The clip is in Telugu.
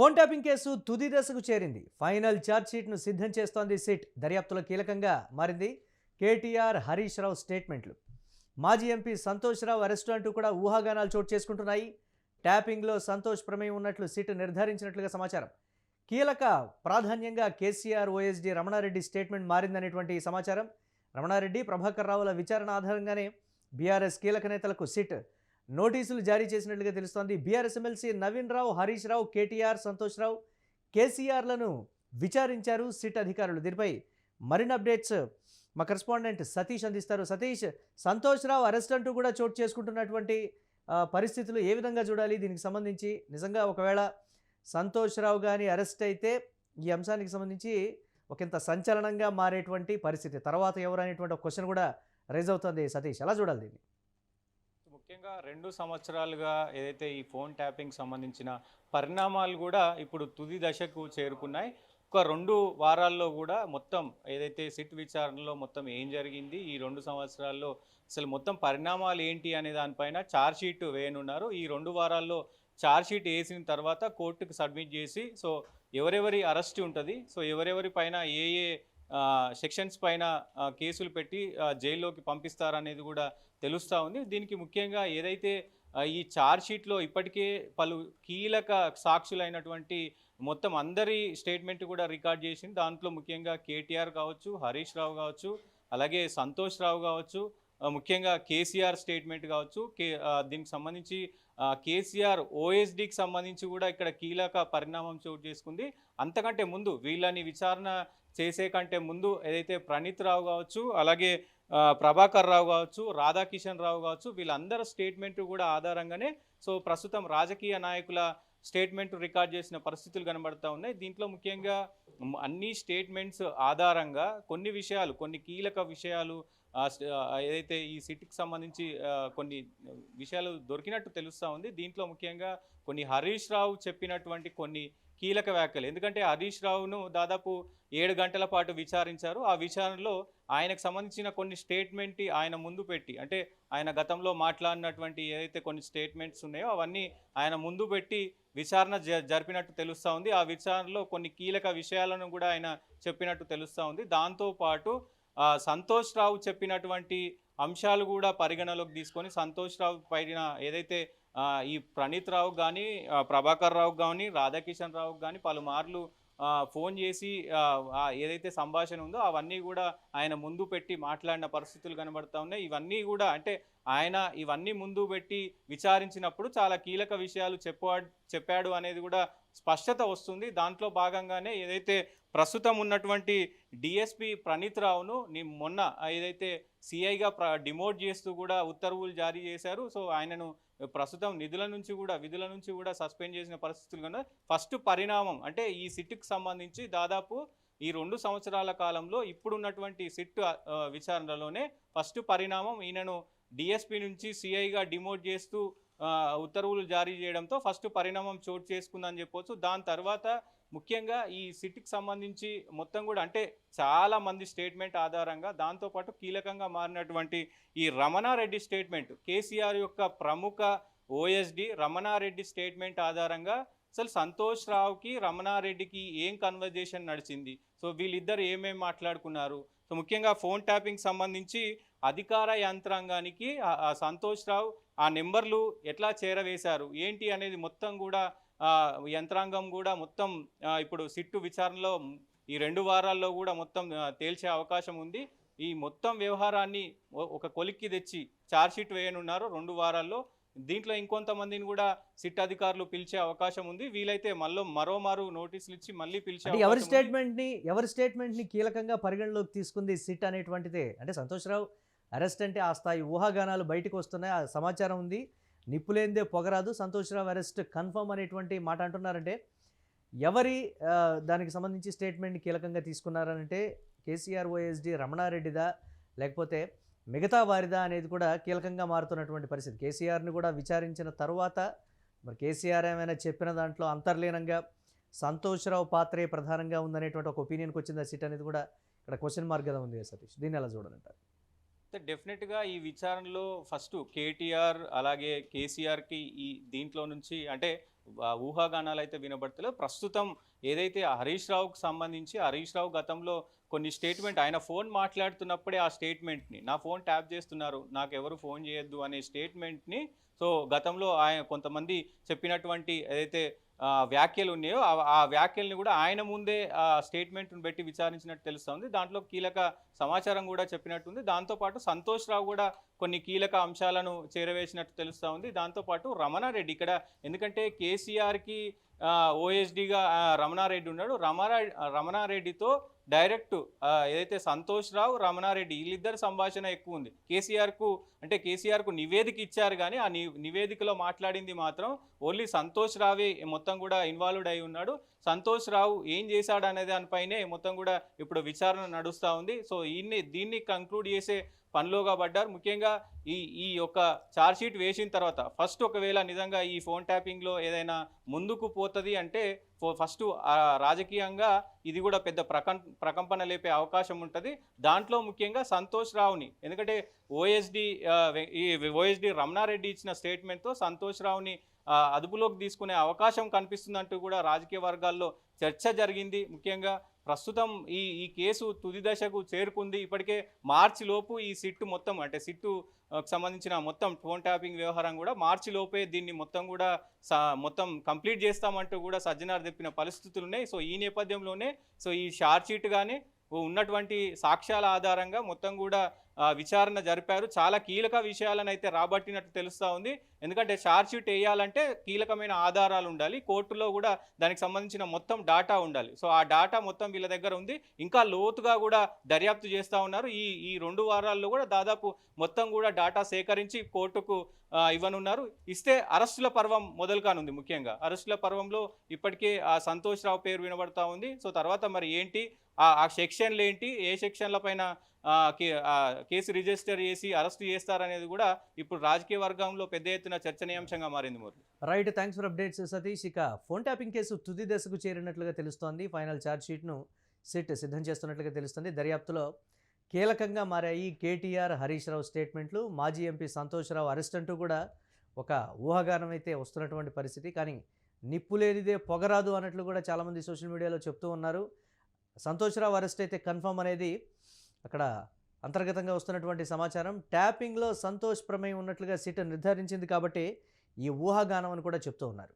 ఫోన్ ట్యాపింగ్ కేసు తుది దశకు చేరింది. ఫైనల్ ఛార్జ్షీట్ను సిద్ధం చేస్తోంది సిట్. దర్యాప్తులో కీలకంగా మారింది కేటీఆర్, హరీష్ రావు స్టేట్మెంట్లు. మాజీ ఎంపీ సంతోష్ రావు అరెస్టు అంటూ కూడా ఊహాగానాలు చోటు చేసుకుంటున్నాయి. ట్యాపింగ్లో సంతోష్ ప్రమేయం ఉన్నట్లు సిట్ నిర్ధారించినట్లుగా సమాచారం. కీలక ప్రాధాన్యంగా కేసీఆర్, ఓఎస్డీ రమణారెడ్డి స్టేట్మెంట్ మారిందనేటువంటి సమాచారం. రమణారెడ్డి, ప్రభాకర్ రావుల విచారణ ఆధారంగానే బీఆర్ఎస్ కీలక నేతలకు సిట్ నోటీసులు జారీ చేసినట్లుగా తెలుస్తోంది. బీఆర్ఎస్ ఎమ్మెల్సీ నవీన్ రావు, హరీష్ రావు, కేటీఆర్, సంతోష్ రావు, కేసీఆర్లను విచారించారు సిట్ అధికారులు. దీనిపై మరిన్ని అప్డేట్స్ మా కరెస్పాండెంట్ సతీష్ అందిస్తారు. సతీష్, సంతోష్ రావు అరెస్ట్ అంటూ కూడా చోటు చేసుకుంటున్నటువంటి పరిస్థితులు ఏ విధంగా చూడాలి? దీనికి సంబంధించి నిజంగా ఒకవేళ సంతోష్ రావు కానీ అరెస్ట్ అయితే ఈ అంశానికి సంబంధించి ఒకంత సంచలనంగా మారేటువంటి పరిస్థితి. తర్వాత ఎవరు అనేటువంటి ఒక క్వశ్చన్ కూడా రైజ్ అవుతుంది. సతీష్, ఎలా చూడాలి దీన్ని? ముఖ్యంగా 2 సంవత్సరాలుగా ఏదైతే ఈ ఫోన్ ట్యాపింగ్ సంబంధించిన పరిణామాలు కూడా ఇప్పుడు తుది దశకు చేరుకున్నాయి. ఒక 2 వారాల్లో కూడా మొత్తం ఏదైతే సిట్ విచారణలో మొత్తం ఏం జరిగింది, ఈ 2 సంవత్సరాల్లో అసలు మొత్తం పరిణామాలు ఏంటి అనే దానిపైన ఛార్జ్షీట్ వేయనున్నారు. ఈ 2 వారాల్లో ఛార్జ్షీట్ వేసిన తర్వాత కోర్టుకు సబ్మిట్ చేసి ఎవరెవరి అరెస్ట్ ఉంటుంది, ఎవరెవరి పైన ఏ సెక్షన్స్ పైన కేసులు పెట్టి జైల్లోకి పంపిస్తారనేది కూడా తెలుస్తూ ఉంది. దీనికి ముఖ్యంగా ఏదైతే ఈ ఛార్జ్షీట్లో ఇప్పటికే పలు కీలక సాక్షులైనటువంటి మొత్తం అందరి స్టేట్మెంట్ కూడా రికార్డ్ చేసింది. దాంట్లో ముఖ్యంగా కేటీఆర్ కావచ్చు, హరీష్ రావు కావచ్చు, అలాగే సంతోష్ రావు కావచ్చు, ముఖ్యంగా కేసీఆర్ స్టేట్మెంట్ కావచ్చు. దీనికి సంబంధించి కేసీఆర్ ఓఎస్డీకి సంబంధించి కూడా ఇక్కడ కీలక పరిణామం చోటు చేసుకుంది. అంతకంటే ముందు వీళ్ళని విచారణ చేసే కంటే ముందు ఏదైతే ప్రణీత్ రావు కావచ్చు, అలాగే ప్రభాకర్ రావు కావచ్చు, రాధాకిషన్ రావు కావచ్చు, వీళ్ళందరూ స్టేట్మెంట్ కూడా ఆధారంగానే ప్రస్తుతం రాజకీయ నాయకుల స్టేట్మెంట్ రికార్డ్ చేసిన పరిస్థితులు కనబడుతూ ఉన్నాయి. దీంట్లో ముఖ్యంగా అన్ని స్టేట్మెంట్స్ ఆధారంగా కొన్ని కీలక విషయాలు ఏదైతే ఈ సిట్కి సంబంధించి కొన్ని విషయాలు దొరికినట్టు తెలుస్తూ ఉంది. దీంట్లో ముఖ్యంగా కొన్ని హరీష్ రావు చెప్పినటువంటి కొన్ని కీలక వ్యాఖ్యలు. ఎందుకంటే హరీష్ రావును దాదాపు 7 గంటల పాటు విచారించారు. ఆ విచారణలో ఆయనకు సంబంధించిన కొన్ని స్టేట్మెంట్ ఆయన ముందు పెట్టి, అంటే ఆయన గతంలో మాట్లాడినటువంటి ఏదైతే కొన్ని స్టేట్మెంట్స్ ఉన్నాయో అవన్నీ ఆయన ముందు పెట్టి విచారణ జరిపినట్టు తెలుస్తూ ఉంది. ఆ విచారణలో కొన్ని కీలక విషయాలను కూడా ఆయన చెప్పినట్టు తెలుస్తూ ఉంది. దాంతోపాటు సంతోష్ రావు చెప్పినటువంటి అంశాలు కూడా పరిగణలోకి తీసుకొని సంతోష్ రావు పైన ఏదైతే ఈ ప్రణీత్ రావు కానీ, ప్రభాకర్ రావు కానీ, రాధాకిషన్ రావు కానీ పలుమార్లు ఫోన్ చేసి ఏదైతే సంభాషణ ఉందో అవన్నీ కూడా ఆయన ముందు పెట్టి మాట్లాడిన పరిస్థితులు కనబడుతూ ఉన్నాయి. ఇవన్నీ కూడా అంటే ఆయన ఇవన్నీ ముందు పెట్టి విచారించినప్పుడు చాలా కీలక విషయాలు చెప్పాడు అనేది కూడా స్పష్టత వస్తుంది. దాంట్లో భాగంగానే ఏదైతే ప్రస్తుతం ఉన్నటువంటి డిఎస్పి ప్రణీత్ రావును మొన్న ఏదైతే సిఐగా డిమోట్ చేస్తూ కూడా ఉత్తర్వులు జారీ చేశారు. ఆయనను ప్రస్తుతం విధుల నుంచి కూడా సస్పెండ్ చేసిన పరిస్థితులు కన్నా ఫస్ట్ పరిణామం అంటే ఈ సిట్కి సంబంధించి దాదాపు ఈ 2 సంవత్సరాల కాలంలో ఇప్పుడున్నటువంటి సిట్ విచారణలోనే ఫస్ట్ పరిణామం ఈయనను డిఎస్పి నుంచి సిఐగా డిమోట్ చేస్తూ ఉత్తర్వులు జారీ చేయడంతో ఫస్ట్ పరిణామం చోటు చేసుకుందని చెప్పవచ్చు. దాని తర్వాత ముఖ్యంగా ఈ సిట్కి సంబంధించి మొత్తం కూడా అంటే చాలా మంది స్టేట్మెంట్ ఆధారంగా దాంతోపాటు కీలకంగా మారినటువంటి ఈ రమణారెడ్డి స్టేట్మెంట్, కేసీఆర్ యొక్క ప్రముఖ ఓఎస్డి రమణారెడ్డి స్టేట్మెంట్ ఆధారంగా అసలు సంతోష్ రావుకి రమణారెడ్డికి ఏం కన్వర్జేషన్ నడిచింది, వీళ్ళిద్దరు ఏమేమి మాట్లాడుకున్నారు, ముఖ్యంగా ఫోన్ ట్యాపింగ్ సంబంధించి అధికార యంత్రాంగానికి సంతోష్ రావు ఆ నెంబర్లు ఎట్లా చేరవేశారు ఏంటి అనేది మొత్తం కూడా యంత్రాంగం కూడా మొత్తం ఇప్పుడు సిట్టు విచారణలో ఈ 2 వారాల్లో కూడా మొత్తం తేల్చే అవకాశం ఉంది. ఈ మొత్తం వ్యవహారాన్ని ఒక కొలిక్కి తెచ్చి ఛార్జ్షీట్ వేయనున్నారు 2 వారాల్లో. దీంట్లో ఇంకొంతమందిని కూడా సిట్ అధికారులు పిలిచే అవకాశం ఉంది. వీలైతే మరోమారు నోటీసులు ఇచ్చి మళ్ళీ పిలిచే ఎవరి స్టేట్మెంట్ని కీలకంగా పరిగణలోకి తీసుకుంది సిట్ అనేటువంటిదే. అంటే సంతోష్ రావు అరెస్ట్ అంటే ఆ స్థాయి ఊహాగానాలు బయటకు వస్తున్నాయి, ఆ సమాచారం ఉంది. నిప్పులేందే పొగరాదు, సంతోష్ రావు అరెస్ట్ కన్ఫర్మ్ అనేటువంటి మాట అంటున్నారంటే ఎవరి దానికి సంబంధించి స్టేట్మెంట్ని కీలకంగా తీసుకున్నారంటే కేసీఆర్, ఓఎస్డీ రమణారెడ్డిదా లేకపోతే మిగతా వారిదా అనేది కూడా కీలకంగా మారుతున్నటువంటి పరిస్థితి. కేసీఆర్ని కూడా విచారించిన తర్వాత మరి కేసీఆర్ ఏమైనా చెప్పిన దాంట్లో అంతర్లీనంగా సంతోష్ రావు పాత్రే ప్రధానంగా ఉందనేటువంటి ఒక ఒపీనియన్కి వచ్చింది సిట్ అనేది కూడా ఇక్కడ క్వశ్చన్ మార్క్గా ఉంది. సతీష్, దీన్ని ఎలా చూడాలంటారు? డెఫినెట్గా ఈ విచారణలో ఫస్ట్ కేటీఆర్ అలాగే కేసీఆర్కి ఈ దీంట్లో నుంచి అంటే ఊహాగానాలు అయితే వినబడతలేవు. ప్రస్తుతం ఏదైతే హరీష్ రావుకు సంబంధించి హరీష్ రావు గతంలో కొన్ని స్టేట్మెంట్ ఆయన ఫోన్ మాట్లాడుతున్నప్పుడే ఆ స్టేట్మెంట్ని నా ఫోన్ ట్యాప్ చేస్తున్నారు, నాకెవరు ఫోన్ చేయొద్దు అనే స్టేట్మెంట్ని సో గతంలో ఆయన కొంతమంది చెప్పినటువంటి ఏదైతే వ్యాఖ్యలు ఉన్నాయో ఆ వ్యాఖ్యల్ని కూడా ఆయన ముందే స్టేట్మెంట్ను పెట్టి విచారించినట్టు తెలుస్తుంది. దాంట్లో కీలక సమాచారం కూడా చెప్పినట్టుంది. దాంతోపాటు సంతోష్ రావు కూడా కొన్ని కీలక అంశాలను చేరవేసినట్టు తెలుస్తూ ఉంది. దాంతోపాటు రమణారెడ్డి ఇక్కడ ఎందుకంటే కేసీఆర్కి ఓఎస్డీగా రమణారెడ్డి ఉన్నాడు. రమణారెడ్డితో డైరెక్ట్ ఏదైతే సంతోష్ రావు రమణారెడ్డి వీళ్ళిద్దరు సంభాషణ ఎక్కువ ఉంది. కేసీఆర్కు నివేదిక ఇచ్చారు కానీ ఆ నివేదికలో మాట్లాడింది మాత్రం ఓన్లీ సంతోష్ రావే మొత్తం కూడా ఇన్వాల్వ్డ్ అయి ఉన్నాడు. సంతోష్ రావు ఏం చేశాడు అనే దానిపైనే మొత్తం కూడా ఇప్పుడు విచారణ నడుస్తూ ఉంది. సో దీన్ని కంక్లూడ్ చేసే పనిలోగా పడ్డారు. ముఖ్యంగా ఈ యొక్క ఛార్జ్షీట్ వేసిన తర్వాత ఫస్ట్ ఒకవేళ నిజంగా ఈ ఫోన్ ట్యాపింగ్లో ఏదైనా ముందుకు పోతుంది అంటే ఫస్ట్ రాజకీయంగా ఇది కూడా పెద్ద ప్రకంపన లేపే అవకాశం ఉంటుంది. దాంట్లో ముఖ్యంగా సంతోష్ రావుని ఎందుకంటే ఓఎస్డి రమణారెడ్డి ఇచ్చిన స్టేట్మెంట్తో సంతోష్ రావుని అదుపులోకి తీసుకునే అవకాశం కనిపిస్తుందంటూ కూడా రాజకీయ వర్గాల్లో చర్చ జరిగింది. ముఖ్యంగా ప్రస్తుతం ఈ కేసు తుది దశకు చేరుకుంది. ఇప్పటికే మార్చి లోపు ఈ సిట్టు మొత్తం అంటే సిట్టుకు సంబంధించిన మొత్తం ఫోన్ ట్యాపింగ్ వ్యవహారం కూడా మార్చి లోపే దీన్ని మొత్తం కూడా మొత్తం కంప్లీట్ చేస్తామంటూ కూడా సజ్జనార్ చెప్పిన పరిస్థితులు ఉన్నాయి. సో ఈ నేపథ్యంలోనే ఈ ఛార్జ్షీట్ కానీ ఉన్నటువంటి సాక్ష్యాల ఆధారంగా మొత్తం కూడా విచారణ జరిపారు. చాలా కీలక విషయాలను అయితే రాబట్టినట్టు తెలుస్తూ ఉంది. ఎందుకంటే ఛార్జ్షీట్ వేయాలంటే కీలకమైన ఆధారాలు ఉండాలి, కోర్టులో కూడా దానికి సంబంధించిన మొత్తం డాటా ఉండాలి. సో ఆ డాటా మొత్తం వీళ్ళ దగ్గర ఉంది. ఇంకా లోతుగా కూడా దర్యాప్తు చేస్తూ ఉన్నారు. ఈ 2 వారాల్లో కూడా దాదాపు మొత్తం కూడా డాటా సేకరించి కోర్టుకు ఇవ్వనున్నారు. ఇస్తే అరెస్టుల పర్వం మొదలు కానుంది. ముఖ్యంగా అరెస్టుల పర్వంలో ఇప్పటికే సంతోష్ రావు పేరు వినబడతా ఉంది. సో తర్వాత మరి ఏంటి ఆ సెక్షన్లు ఏంటి, ఏ సెక్షన్ల పైన కేసు రిజిస్టర్ చేసి అరెస్ట్ చేస్తారనేది కూడా ఇప్పుడు రాజకీయ వర్గంలో పెద్ద ఎత్తున చర్చనీయాంశంగా మారింది. Right, thanks for updates Satish. ఇక ఫోన్ ట్యాపింగ్ కేసు తుది దశకు చేరినట్లుగా తెలుస్తోంది. ఫైనల్ ఛార్జ్షీట్ను సిట్ సిద్ధం చేస్తున్నట్లుగా తెలుస్తుంది. దర్యాప్తులో కీలకంగా మారాయి కేటీఆర్ హరీష్ రావు స్టేట్మెంట్లు. మాజీ ఎంపీ సంతోష్ రావు అరెస్ట్ అంటూ కూడా ఒక ఊహాగానం అయితే వస్తున్నటువంటి పరిస్థితి. కానీ నిప్పు లేనిదే పొగరాదు అన్నట్లు కూడా చాలామంది సోషల్ మీడియాలో చెప్తూ ఉన్నారు. సంతోష్ రావు అరెస్ట్ అయితే కన్ఫర్మ్ అనేది అక్కడ అంతర్గతంగా వస్తున్నటువంటి సమాచారం. ట్యాపింగ్లో సంతోష్ ప్రమేయం ఉన్నట్లుగా సిట్ నిర్ధారించింది కాబట్టి ఈ ఊహాగానం అని కూడా చెప్తూ ఉన్నారు.